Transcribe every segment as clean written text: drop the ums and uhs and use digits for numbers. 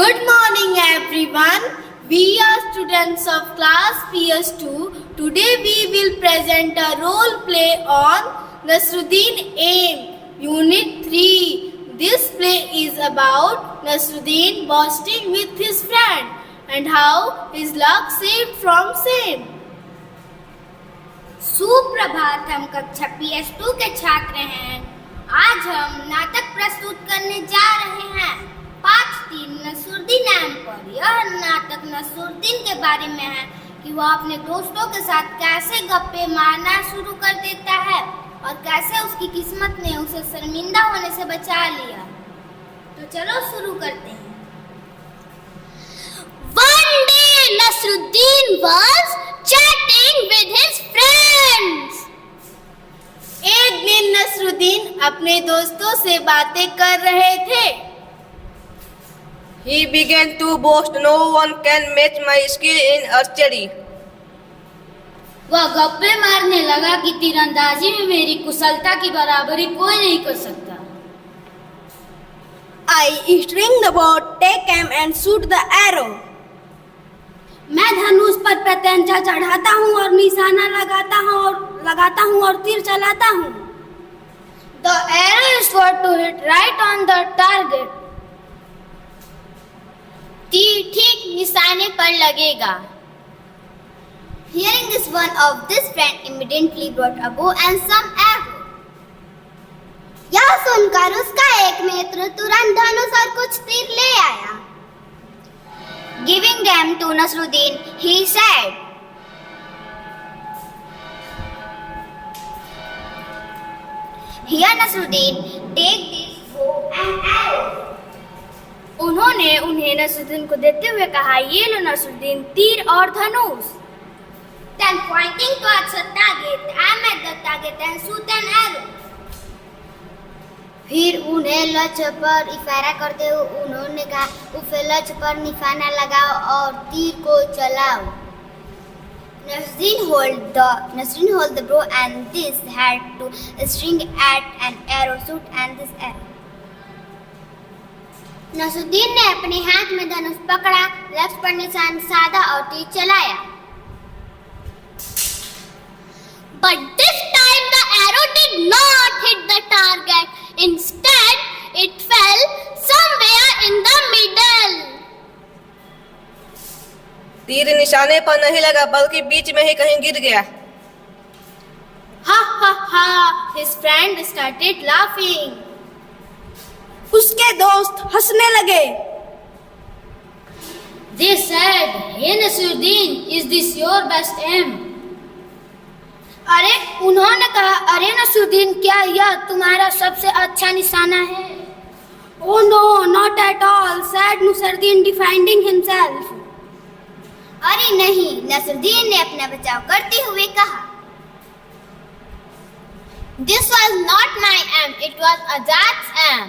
Good morning everyone. We are students of class PS2. Today we will present a role play on Nasruddin Aim, Unit 3. This play is about Nasruddin boasting with his friend and how his luck saved from shame. सुप्रभात। हम कक्षा PS2 के छात्र हैं। आज हम नाटक प्रस्तुत करने जा रहे हैं। पाठ 3 नसरुद्दीन ऐम पर। यह नाटक नसरुद्दीन के बारे में है कि वह अपने दोस्तों के साथ कैसे गप्पे मारना शुरू कर देता है और कैसे उसकी किस्मत ने उसे शर्मिंदा होने से बचा लिया। तो चलो शुरू करते हैं। One day Nasruddin was chatting with his friends. एक दिन नसरुद्दीन अपने दोस्तों से बातें कर रहे थे। He began to boast, "No one can match my skill in archery." वह गप्पे मारने लगा कि तीरंदाजी में मेरी कुशलता की बराबरी कोई नहीं कर सकता। I string the bow, take aim and shoot the arrow. मैं धनुष पर प्रत्यंचा चढ़ाता हूँ और निशाना लगाता हूँ और तीर चलाता हूँ। The arrow is sure to hit right on the target. तीर ठीक निशाने पर लगेगा। Hearing this, one of this friend immediately brought a bow and some arrow. यह सुनकर उसका एक मित्र तुरंत धनुष और कुछ तीर ले आया। Giving them to Nasruddin, he said, "Here, Nasruddin, take this bow and arrow." उन्होंने उन्हें नसरुद्दीन को देते हुए कहा, "ये लो नसरुद्दीन, तीर और धनुष." Then pointing towards the target, aim at the target and shoot an arrow. फिर उन्हें लक्ष्य पर इशारा करते हुए उन्होंने कहा, "उसे लक्ष्य पर निशाना लगाओ और तीर को चलाओ." Nasruddin hold the bow and this had to string at an arrow, shoot and this arrow. Nasruddin ने अपने हाथ में धनुष पकड़ा, लक्ष्य पर निशान साधा और तीर चलाया। But this time the arrow did not hit the target. Instead, it fell somewhere in the middle. तीर निशाने पर नहीं लगा बल्कि बीच में ही कहीं गिर गया। Ha ha ha! His friend started laughing. उसके दोस्त हंसने लगे। They said, "Hey Nasruddin, is this your best aim?" उन्होंने कहा, "अरे नसरुद्दीन, क्या यह तुम्हारा सबसे अच्छा निशाना है?" "Oh no, not at all," said Nasruddin, defending himself. अरे नहीं, नसरुद्दीन ने अपना बचाव करते हुए कहा। This was not my aim, it was Azad's aim.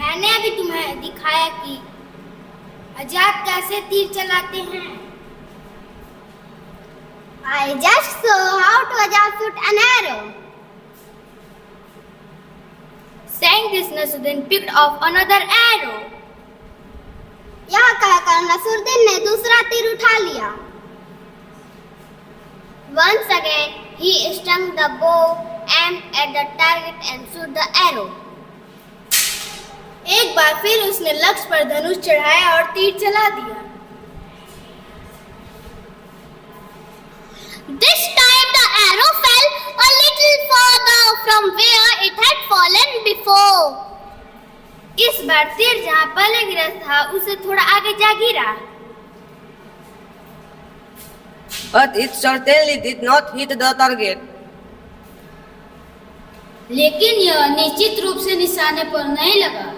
मैंने अभी तुम्हें दिखाया कि आजाद कैसे तीर चलाते हैं। I just saw how to Azad shoot an arrow. Saying this, Nasruddin picked off another arrow. यह कहकर नसरुद्दीन ने दूसरा तीर उठा लिया। Once again, he strung the bow, aimed at the target and shoot the arrow. एक बार फिर उसने लक्ष्य पर धनुष चढ़ाया और तीर चला दिया। This time the arrow fell a little further from where it had fallen before. इस बार तीर जहाँ पहले गिरा था उसे थोड़ा आगे जा गिरा। But it certainly did not hit the target. लेकिन यह निश्चित रूप से निशाने पर नहीं लगा।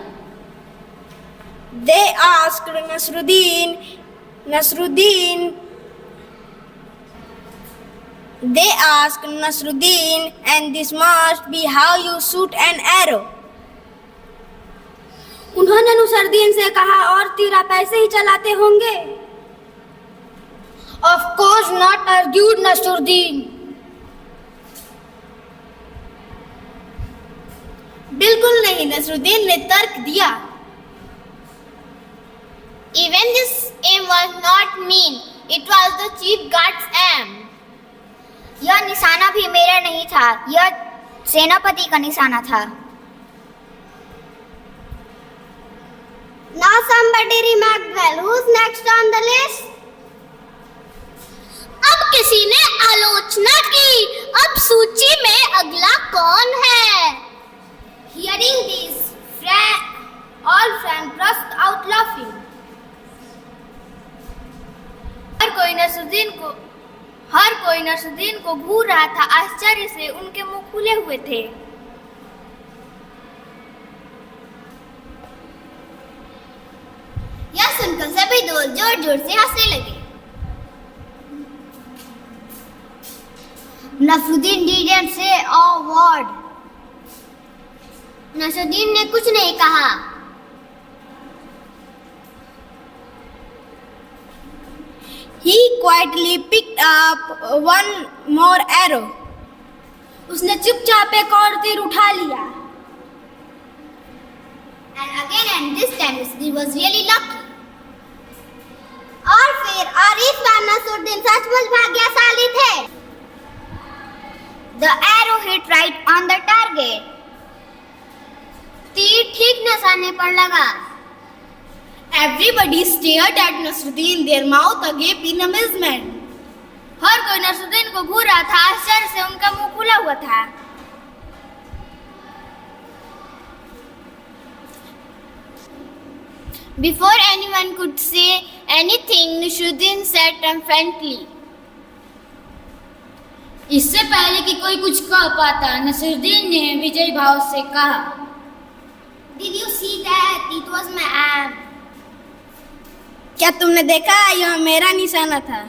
They asked Nasruddin, and this must be how you shoot an arrow. उन्होंने नसरुद्दीन से कहा, "और तीर आप ऐसे ही चलाते होंगे?" Of course not, argued Nasruddin. बिल्कुल नहीं, नसरुद्दीन ने तर्क दिया। Even this aim was not mean. It was the chief guard's aim. यह निशाना भी मेरा नहीं था, यह सेनापति का निशाना था. Now somebody remarked, well, who's next on the list? अब किसी ने आलोचना की, अब सूची में अगला कौन है? Hearing this, all friends burst out laughing. हर कोई नसरुद्दीन को घूर रहा था. आश्चर्य से उनके मुंह खुले हुए थे. यह सुनकर सभी दोस्त जोर जोर से हंसने लगे. Nasruddin didn't say a word. Nasruddin ने कुछ नहीं कहा. He quietly picked up one more arrow. उसने चुपचाप एक और तीर उठा लिया. And this time he was really lucky. और इस बार नसरुद्दीन सचमुच भाग्यशाली थे. The arrow hit right on the target. तीर ठीक निशाने पर लगा. Everybody stared at Nasruddin, their mouth agape in amazement. हर कोई नसरुद्दीन को घूर रहा था. आश्चर्य से उनका मुंह खुला हुआ था. Before anyone could say anything, Nasruddin said triumphantly. इससे पहले कि कोई कुछ कह पाता, नसरुद्दीन ने विजयी भाव से कहा, Did you see that? It was my aim. क्या तुमने देखा? यह मेरा निशाना था.